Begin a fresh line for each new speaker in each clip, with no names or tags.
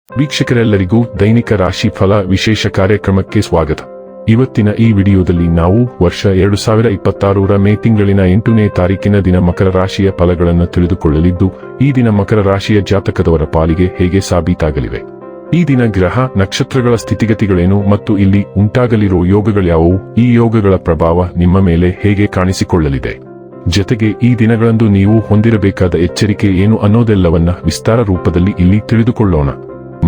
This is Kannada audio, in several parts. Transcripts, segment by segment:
ವೀಕ್ಷಕರೆಲ್ಲರಿಗೂ ದೈನಿಕ ರಾಶಿ ಫಲ ವಿಶೇಷ ಕಾರ್ಯಕ್ರಮಕ್ಕೆ ಸ್ವಾಗತ. ಇವತ್ತಿನ ಈ ವಿಡಿಯೋದಲ್ಲಿ ನಾವು ವರ್ಷ 2026ರ ಮೇ ತಿಂಗಳಿನ 8ನೇ ತಾರೀಕಿನ ದಿನ ಮಕರ ರಾಶಿಯ ಫಲಗಳನ್ನು ತಿಳಿದುಕೊಳ್ಳಲಿದ್ದು, ಈ ದಿನ ಮಕರ ರಾಶಿಯ ಜಾತಕದವರ ಪಾಲಿಗೆ ಹೇಗೆ ಸಾಬೀತಾಗಲಿವೆ, ಈ ದಿನ ಗ್ರಹ ನಕ್ಷತ್ರಗಳ ಸ್ಥಿತಿಗತಿಗಳೇನು ಮತ್ತು ಇಲ್ಲಿ ಉಂಟಾಗಲಿರುವ ಯೋಗಗಳ್ಯಾವುವು, ಈ ಯೋಗಗಳ ಪ್ರಭಾವ ನಿಮ್ಮ ಮೇಲೆ ಹೇಗೆ ಕಾಣಿಸಿಕೊಳ್ಳಲಿದೆ, ಜೊತೆಗೆ ಈ ದಿನಗಳಂದು ನೀವು ಹೊಂದಿರಬೇಕಾದ ಎಚ್ಚರಿಕೆ ಏನು ಅನ್ನೋದೆಲ್ಲವನ್ನ ವಿಸ್ತಾರ ರೂಪದಲ್ಲಿ ಇಲ್ಲಿ ತಿಳಿದುಕೊಳ್ಳೋಣ.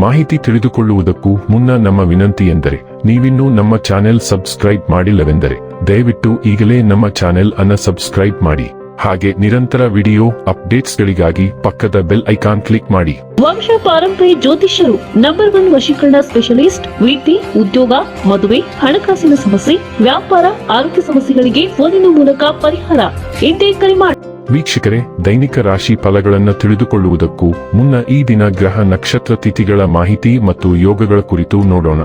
ಮಾಹಿತಿ ತಿಳಿದುಕೊಳ್ಳುವುದಕ್ಕೂ ಮುನ್ನ ನಮ್ಮ ವಿನಂತಿ ಎಂದರೆ, ನೀವಿನ್ನೂ ನಮ್ಮ ಚಾನೆಲ್ ಸಬ್ಸ್ಕ್ರೈಬ್ ಮಾಡಿಲ್ಲವೆಂದರೆ ದಯವಿಟ್ಟು ಈಗಲೇ ನಮ್ಮ ಚಾನೆಲ್ ಅನ್ನು ಸಬ್ಸ್ಕ್ರೈಬ್ ಮಾಡಿ. ಹಾಗೆ ನಿರಂತರ ವಿಡಿಯೋ ಅಪ್ಡೇಟ್ಸ್ಗಳಿಗಾಗಿ ಪಕ್ಕದ ಬೆಲ್ ಐಕಾನ್ ಕ್ಲಿಕ್ ಮಾಡಿ.
ವಂಶ ಪಾರಂಪರ್ಯ ಜ್ಯೋತಿಷ್ಯರು ನಂಬರ್ 1 ವಶೀಕರಣ ಸ್ಪೆಷಲಿಸ್ಟ್. ವೃತ್ತಿ, ಉದ್ಯೋಗ, ಮದುವೆ, ಹಣಕಾಸಿನ ಸಮಸ್ಯೆ, ವ್ಯಾಪಾರ, ಆರೋಗ್ಯ ಸಮಸ್ಯೆಗಳಿಗೆ ಫೋನಿನ ಮೂಲಕ ಪರಿಹಾರ. ಇದೇ ಕರೆ ಮಾಡಿ.
ವೀಕ್ಷಕರೇ, ದೈನಿಕ ರಾಶಿ ಫಲಗಳನ್ನು ತಿಳಿದುಕೊಳ್ಳುವುದಕ್ಕೂ ಮುನ್ನ ಈ ದಿನ ಗ್ರಹ ನಕ್ಷತ್ರ ತಿಥಿಗಳ ಮಾಹಿತಿ ಮತ್ತು ಯೋಗಗಳ ಕುರಿತು ನೋಡೋಣ.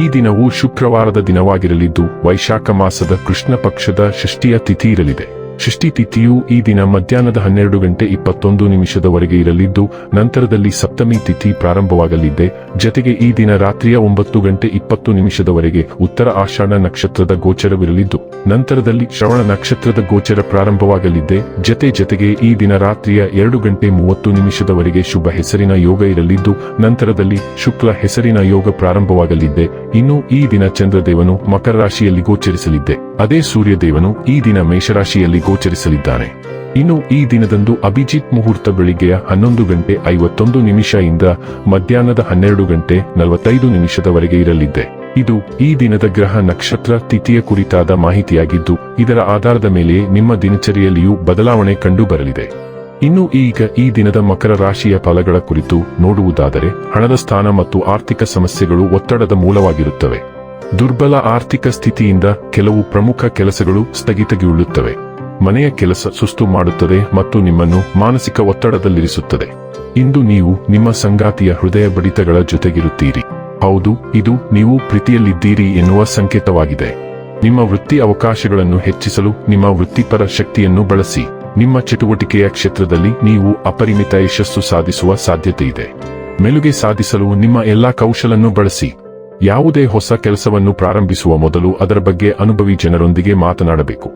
ಈ ದಿನವು ಶುಕ್ರವಾರದ ದಿನವಾಗಿರಲಿದ್ದು, ವೈಶಾಖ ಮಾಸದ ಕೃಷ್ಣ ಪಕ್ಷದ ಷಷ್ಠಿಯ ತಿಥಿ ಇರಲಿದೆ. ಷಷ್ಠಿ ತಿಥಿಯು ಈ ದಿನ ಮಧ್ಯಾಹ್ನದ 12:21 ಇರಲಿದ್ದು, ನಂತರದಲ್ಲಿ ಸಪ್ತಮಿ ತಿಥಿ ಪ್ರಾರಂಭವಾಗಲಿದೆ. ಜತೆಗೆ ಈ ದಿನ ರಾತ್ರಿಯ 9:20 ಉತ್ತರ ಆಷಾಢ ನಕ್ಷತ್ರದ ಗೋಚರವಿರಲಿದ್ದು, ನಂತರದಲ್ಲಿ ಶ್ರವಣ ನಕ್ಷತ್ರದ ಗೋಚರ ಪ್ರಾರಂಭವಾಗಲಿದೆ. ಜತೆಗೆ ಈ ದಿನ ರಾತ್ರಿಯ 2:30 ಶುಭ ಹೆಸರಿನ ಯೋಗ ಇರಲಿದ್ದು, ನಂತರದಲ್ಲಿ ಶುಕ್ಲ ಹೆಸರಿನ ಯೋಗ ಪ್ರಾರಂಭವಾಗಲಿದೆ. ಇನ್ನು ಈ ದಿನ ಚಂದ್ರದೇವನು ಮಕರ ರಾಶಿಯಲ್ಲಿ ಗೋಚರಿಸಲಿದೆ. ಅದೇ ಸೂರ್ಯದೇವನು ಈ ದಿನ ಮೇಷರಾಶಿಯಲ್ಲಿ ಗೋಚರಿಸಲಿದ್ದಾನೆ. ಇನ್ನು ಈ ದಿನದಂದು ಅಭಿಜಿತ್ ಮುಹೂರ್ತ ಬೆಳಿಗ್ಗೆಯ 11:51 ಇಂದ ಮಧ್ಯಾಹ್ನದ 12:45 ಇರಲಿದೆ. ಇದು ಈ ದಿನದ ಗ್ರಹ ನಕ್ಷತ್ರ ತಿಥಿಯ ಕುರಿತಾದ ಮಾಹಿತಿಯಾಗಿದ್ದು, ಇದರ ಆಧಾರದ ಮೇಲೆ ನಿಮ್ಮ ದಿನಚರಿಯಲ್ಲಿಯೂ ಬದಲಾವಣೆ ಕಂಡು ಬರಲಿದೆ. ಇನ್ನು ಈಗ ಈ ದಿನದ ಮಕರ ರಾಶಿಯ ಫಲಗಳ ಕುರಿತು ನೋಡುವುದಾದರೆ, ಹಣದ ಸ್ಥಾನ ಮತ್ತು ಆರ್ಥಿಕ ಸಮಸ್ಯೆಗಳು ಒತ್ತಡದ ಮೂಲವಾಗಿರುತ್ತವೆ. ದುರ್ಬಲ ಆರ್ಥಿಕ ಸ್ಥಿತಿಯಿಂದ ಕೆಲವು ಪ್ರಮುಖ ಕೆಲಸಗಳು ಸ್ಥಗಿತಗೊಳ್ಳುತ್ತವೆ. ಮನೆಯ ಕೆಲಸ ಸುಸ್ತು ಮಾಡುತ್ತದೆ ಮತ್ತು ನಿಮ್ಮನ್ನು ಮಾನಸಿಕ ಒತ್ತಡದಲ್ಲಿರಿಸುತ್ತದೆ. ಇಂದು ನೀವು ನಿಮ್ಮ ಸಂಗಾತಿಯ ಹೃದಯ ಬಡಿತಗಳ ಜೊತೆಗಿರುತ್ತೀರಿ. ಹೌದು, ಇದು ನೀವು ಪ್ರೀತಿಯಲ್ಲಿದ್ದೀರಿ ಎನ್ನುವ ಸಂಕೇತವಾಗಿದೆ. ನಿಮ್ಮ ವೃತ್ತಿ ಅವಕಾಶಗಳನ್ನು ಹೆಚ್ಚಿಸಲು ನಿಮ್ಮ ವೃತ್ತಿಪರ ಶಕ್ತಿಯನ್ನು ಬಳಸಿ. ನಿಮ್ಮ ಚಟುವಟಿಕೆಯ ಕ್ಷೇತ್ರದಲ್ಲಿ ನೀವು ಅಪರಿಮಿತ ಯಶಸ್ಸು ಸಾಧಿಸುವ ಸಾಧ್ಯತೆ ಇದೆ. ಮೆಲುಗೆ ಸಾಧಿಸಲು ನಿಮ್ಮ ಎಲ್ಲಾ ಕೌಶಲನ್ನು ಬಳಸಿ. ಯಾವುದೇ ಹೊಸ ಕೆಲಸವನ್ನು ಪ್ರಾರಂಭಿಸುವ ಮೊದಲು ಅದರ ಬಗ್ಗೆ ಅನುಭವಿ ಜನರೊಂದಿಗೆ ಮಾತನಾಡಬೇಕು.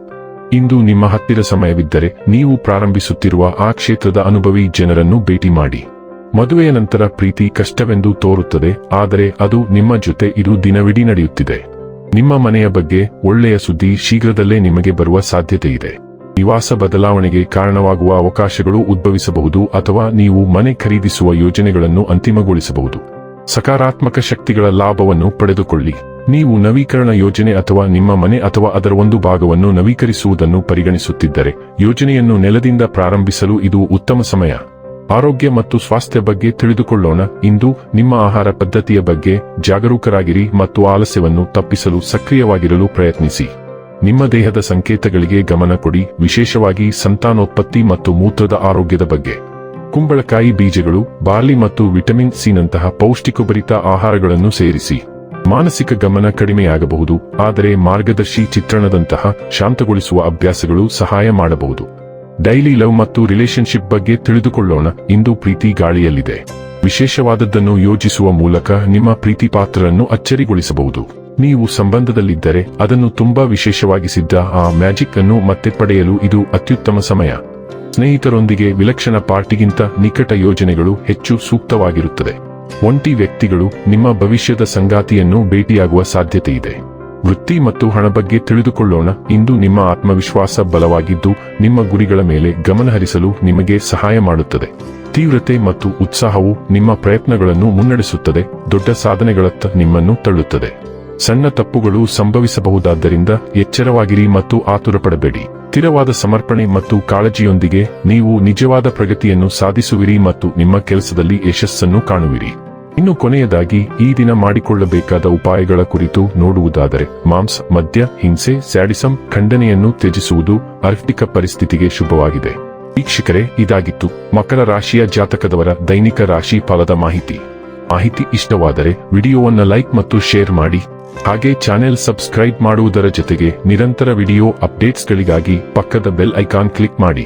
ಇಂದು ನಿಮ್ಮ ಹತ್ತಿರ ಸಮಯವಿದ್ದರೆ ನೀವು ಪ್ರಾರಂಭಿಸುತ್ತಿರುವ ಆ ಕ್ಷೇತ್ರದ ಅನುಭವಿ ಜನರನ್ನು ಭೇಟಿ ಮಾಡಿ. ಮದುವೆಯ ನಂತರ ಪ್ರೀತಿ ಕಷ್ಟವೆಂದು ತೋರುತ್ತದೆ, ಆದರೆ ಅದು ನಿಮ್ಮ ಜೊತೆ ಇದು ದಿನವಿಡೀ ನಡೆಯುತ್ತಿದೆ. ನಿಮ್ಮ ಮನೆಯ ಬಗ್ಗೆ ಒಳ್ಳೆಯ ಸುದ್ದಿ ಶೀಘ್ರದಲ್ಲೇ ನಿಮಗೆ ಬರುವ ಸಾಧ್ಯತೆ ಇದೆ. ನಿವಾಸ ಬದಲಾವಣೆಗೆ ಕಾರಣವಾಗುವ ಅವಕಾಶಗಳು ಉದ್ಭವಿಸಬಹುದು ಅಥವಾ ನೀವು ಮನೆ ಖರೀದಿಸುವ ಯೋಜನೆಗಳನ್ನು ಅಂತಿಮಗೊಳಿಸಬಹುದು. ಸಕಾರಾತ್ಮಕ ಶಕ್ತಿಗಳ ಲಾಭವನ್ನು ಪಡೆದುಕೊಳ್ಳಿ. ನೀವು ನವೀಕರಣ ಯೋಜನೆ ಅಥವಾ ನಿಮ್ಮ ಮನೆ ಅಥವಾ ಅದರ ಒಂದು ಭಾಗವನ್ನು ನವೀಕರಿಸುವುದನ್ನು ಪರಿಗಣಿಸುತ್ತಿದ್ದರೆ, ಯೋಜನೆಯನ್ನು ನೆಲದಿಂದ ಪ್ರಾರಂಭಿಸಲು ಇದು ಉತ್ತಮ ಸಮಯ. ಆರೋಗ್ಯ ಮತ್ತು ಸ್ವಾಸ್ಥ್ಯ ಬಗ್ಗೆ ತಿಳಿದುಕೊಳ್ಳೋಣ. ಇಂದು ನಿಮ್ಮ ಆಹಾರ ಪದ್ಧತಿಯ ಬಗ್ಗೆ ಜಾಗರೂಕರಾಗಿರಿ ಮತ್ತು ಆಲಸ್ಯವನ್ನು ತಪ್ಪಿಸಲು ಸಕ್ರಿಯವಾಗಿರಲು ಪ್ರಯತ್ನಿಸಿ. ನಿಮ್ಮ ದೇಹದ ಸಂಕೇತಗಳಿಗೆ ಗಮನ ಕೊಡಿ, ವಿಶೇಷವಾಗಿ ಸಂತಾನೋತ್ಪತ್ತಿ ಮತ್ತು ಮೂತ್ರದ ಆರೋಗ್ಯದ ಬಗ್ಗೆ. ಕುಂಬಳಕಾಯಿ ಬೀಜಗಳು, ಬಾರ್ಲಿ ಮತ್ತು ವಿಟಮಿನ್ ಸಿ ನಂತಹ ಪೌಷ್ಟಿಕಭರಿತ ಆಹಾರಗಳನ್ನು ಸೇರಿಸಿ. ಮಾನಸಿಕ ಗಮನ ಕಡಿಮೆಯಾಗಬಹುದು, ಆದರೆ ಮಾರ್ಗದರ್ಶಿ ಚಿತ್ರಣದಂತಹ ಶಾಂತಗೊಳಿಸುವ ಅಭ್ಯಾಸಗಳು ಸಹಾಯ ಮಾಡಬಹುದು. ಡೈಲಿ ಲವ್ ಮತ್ತು ರಿಲೇಶನ್ಶಿಪ್ ಬಗ್ಗೆ ತಿಳಿದುಕೊಳ್ಳೋಣ. ಇಂದು ಪ್ರೀತಿ ಗಾಳಿಯಲ್ಲಿದೆ. ವಿಶೇಷವಾದದ್ದನ್ನು ಯೋಜಿಸುವ ಮೂಲಕ ನಿಮ್ಮ ಪ್ರೀತಿ ಪಾತ್ರರನ್ನು ಅಚ್ಚರಿಗೊಳಿಸಬಹುದು. ನೀವು ಸಂಬಂಧದಲ್ಲಿದ್ದರೆ ಅದನ್ನು ತುಂಬಾ ವಿಶೇಷವಾಗಿಸಿದ್ದ ಆ ಮ್ಯಾಜಿಕ್ ಅನ್ನು ಮತ್ತೆ ಪಡೆಯಲು ಇದು ಅತ್ಯುತ್ತಮ ಸಮಯ. ಸ್ನೇಹಿತರೊಂದಿಗೆ ವಿಲಕ್ಷಣ ಪಾರ್ಟಿಗಿಂತ ನಿಕಟ ಯೋಜನೆಗಳು ಹೆಚ್ಚು ಸೂಕ್ತವಾಗಿರುತ್ತದೆ. ಒಂಟಿ ವ್ಯಕ್ತಿಗಳು ನಿಮ್ಮ ಭವಿಷ್ಯದ ಸಂಗಾತಿಯನ್ನು ಭೇಟಿಯಾಗುವ ಸಾಧ್ಯತೆ ಇದೆ. ವೃತ್ತಿ ಮತ್ತು ಹಣ ಬಗ್ಗೆ ತಿಳಿದುಕೊಳ್ಳೋಣ. ಇಂದು ನಿಮ್ಮ ಆತ್ಮವಿಶ್ವಾಸ ಬಲವಾಗಿದ್ದು, ನಿಮ್ಮ ಗುರಿಗಳ ಮೇಲೆ ಗಮನಹರಿಸಲು ನಿಮಗೆ ಸಹಾಯ ಮಾಡುತ್ತದೆ. ತೀವ್ರತೆ ಮತ್ತು ಉತ್ಸಾಹವು ನಿಮ್ಮ ಪ್ರಯತ್ನಗಳನ್ನು ಮುನ್ನಡೆಸುತ್ತದೆ, ದೊಡ್ಡ ಸಾಧನೆಗಳತ್ತ ನಿಮ್ಮನ್ನು ತಳ್ಳುತ್ತದೆ. ಸಣ್ಣ ತಪ್ಪುಗಳು ಸಂಭವಿಸಬಹುದಾದ್ದರಿಂದ ಎಚ್ಚರವಾಗಿರಿ ಮತ್ತು ಆತುರಪಡಬೇಡಿ. ಸ್ಥಿರವಾದ ಸಮರ್ಪಣೆ ಮತ್ತು ಕಾಳಜಿಯೊಂದಿಗೆ ನೀವು ನಿಜವಾದ ಪ್ರಗತಿಯನ್ನು ಸಾಧಿಸುವಿರಿ ಮತ್ತು ನಿಮ್ಮ ಕೆಲಸದಲ್ಲಿ ಯಶಸ್ಸನ್ನು ಕಾಣುವಿರಿ. ಇನ್ನು ಕೊನೆಯದಾಗಿ ಈ ದಿನ ಮಾಡಿಕೊಳ್ಳಬೇಕಾದ ಉಪಾಯಗಳ ಕುರಿತು ನೋಡುವುದಾದರೆ, ಮಾಂಸ, ಮದ್ಯ, ಹಿಂಸೆ, ಸ್ಯಾಡಿಸಂ, ಖಂಡನೆಯನ್ನು ತ್ಯಜಿಸುವುದು ಆರ್ಥಿಕ ಪರಿಸ್ಥಿತಿಗೆ ಶುಭವಾಗಿದೆ. ವೀಕ್ಷಕರೇ, ಇದಾಗಿತ್ತು ಮಕರ ರಾಶಿಯ ಜಾತಕದವರ ದೈನಿಕ ರಾಶಿ ಫಲದ ಮಾಹಿತಿ ಇಷ್ಟವಾದರೆ ವಿಡಿಯೋವನ್ನು ಲೈಕ್ ಮತ್ತು ಶೇರ್ ಮಾಡಿ. ಹಾಗೆ ಚಾನೆಲ್ ಸಬ್ಸ್ಕ್ರೈಬ್ ಮಾಡುವುದರ ಜೊತೆಗೆ ನಿರಂತರ ವಿಡಿಯೋ ಅಪ್ಡೇಟ್ಸ್ಗಳಿಗಾಗಿ ಪಕ್ಕದ ಬೆಲ್ ಐಕಾನ್ ಕ್ಲಿಕ್ ಮಾಡಿ.